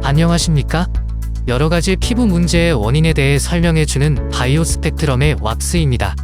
안녕하십니까? 여러가지 피부 문제의 원인에 대해 설명해주는 바이오 스펙트럼의 왁스입니다.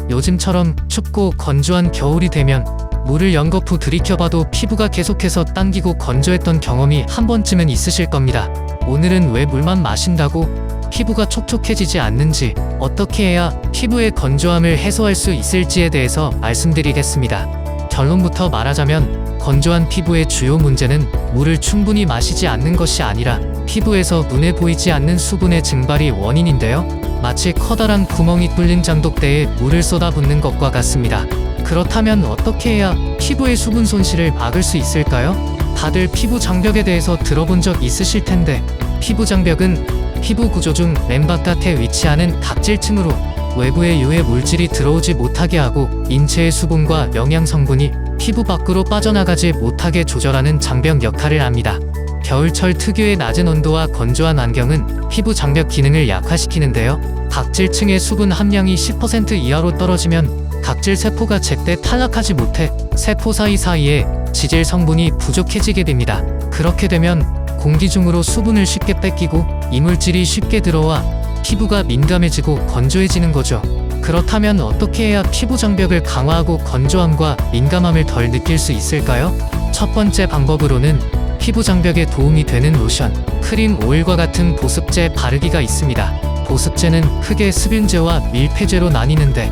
요즘처럼 춥고 건조한 겨울이 되면 물을 연거푸 들이켜봐도 피부가 계속해서 당기고 건조했던 경험이 한 번쯤은 있으실 겁니다. 오늘은 왜 물만 마신다고 피부가 촉촉해지지 않는지, 어떻게 해야 피부의 건조함을 해소할 수 있을지에 대해서 말씀드리겠습니다. 결론부터 말하자면 건조한 피부의 주요 문제는 물을 충분히 마시지 않는 것이 아니라 피부에서 눈에 보이지 않는 수분의 증발이 원인인데요. 마치 커다란 구멍이 뚫린 장독대에 물을 쏟아붓는 것과 같습니다. 그렇다면 어떻게 해야 피부의 수분 손실을 막을 수 있을까요? 다들 피부 장벽에 대해서 들어본 적 있으실 텐데, 피부 장벽은 피부 구조 중 맨 바깥에 위치하는 각질층으로 외부의 유해 물질이 들어오지 못하게 하고 인체의 수분과 영양 성분이 피부 밖으로 빠져나가지 못하게 조절하는 장벽 역할을 합니다. 겨울철 특유의 낮은 온도와 건조한 환경은 피부 장벽 기능을 약화시키는데요. 각질층의 수분 함량이 10% 이하로 떨어지면 각질 세포가 제때 탈락하지 못해 세포 사이사이에 지질 성분이 부족해지게 됩니다. 그렇게 되면 공기 중으로 수분을 쉽게 뺏기고 이물질이 쉽게 들어와 피부가 민감해지고 건조해지는 거죠. 그렇다면 어떻게 해야 피부 장벽을 강화하고 건조함과 민감함을 덜 느낄 수 있을까요? 첫 번째 방법으로는 피부 장벽에 도움이 되는 로션, 크림, 오일과 같은 보습제 바르기가 있습니다. 보습제는 크게 습윤제와 밀폐제로 나뉘는데,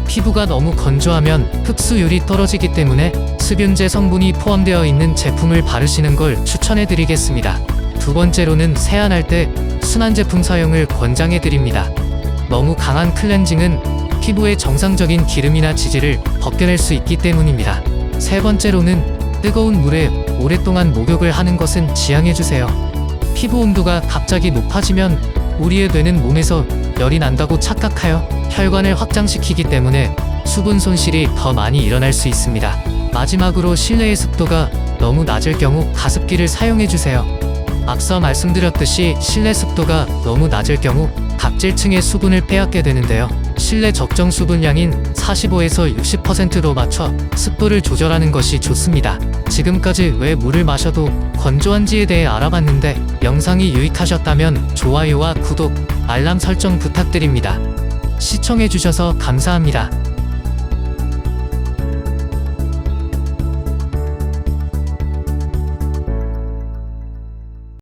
피부가 너무 건조하면 흡수율이 떨어지기 때문에 습윤제 성분이 포함되어 있는 제품을 바르시는 걸 추천해드리겠습니다. 두 번째로는 세안할 때 순한 제품 사용을 권장해드립니다. 너무 강한 클렌징은 피부의 정상적인 기름이나 지질을 벗겨낼 수 있기 때문입니다. 세 번째로는 뜨거운 물에 오랫동안 목욕을 하는 것은 지양해주세요. 피부 온도가 갑자기 높아지면 우리의 뇌는 몸에서 열이 난다고 착각하여 혈관을 확장시키기 때문에 수분 손실이 더 많이 일어날 수 있습니다. 마지막으로 실내의 습도가 너무 낮을 경우 가습기를 사용해주세요. 앞서 말씀드렸듯이 실내 습도가 너무 낮을 경우 각질층의 수분을 빼앗게 되는데요. 실내 적정 수분량인 45에서 60%로 맞춰 습도를 조절하는 것이 좋습니다. 지금까지 왜 물을 마셔도 건조한지에 대해 알아봤는데, 영상이 유익하셨다면 좋아요와 구독, 알람 설정 부탁드립니다. 시청해주셔서 감사합니다.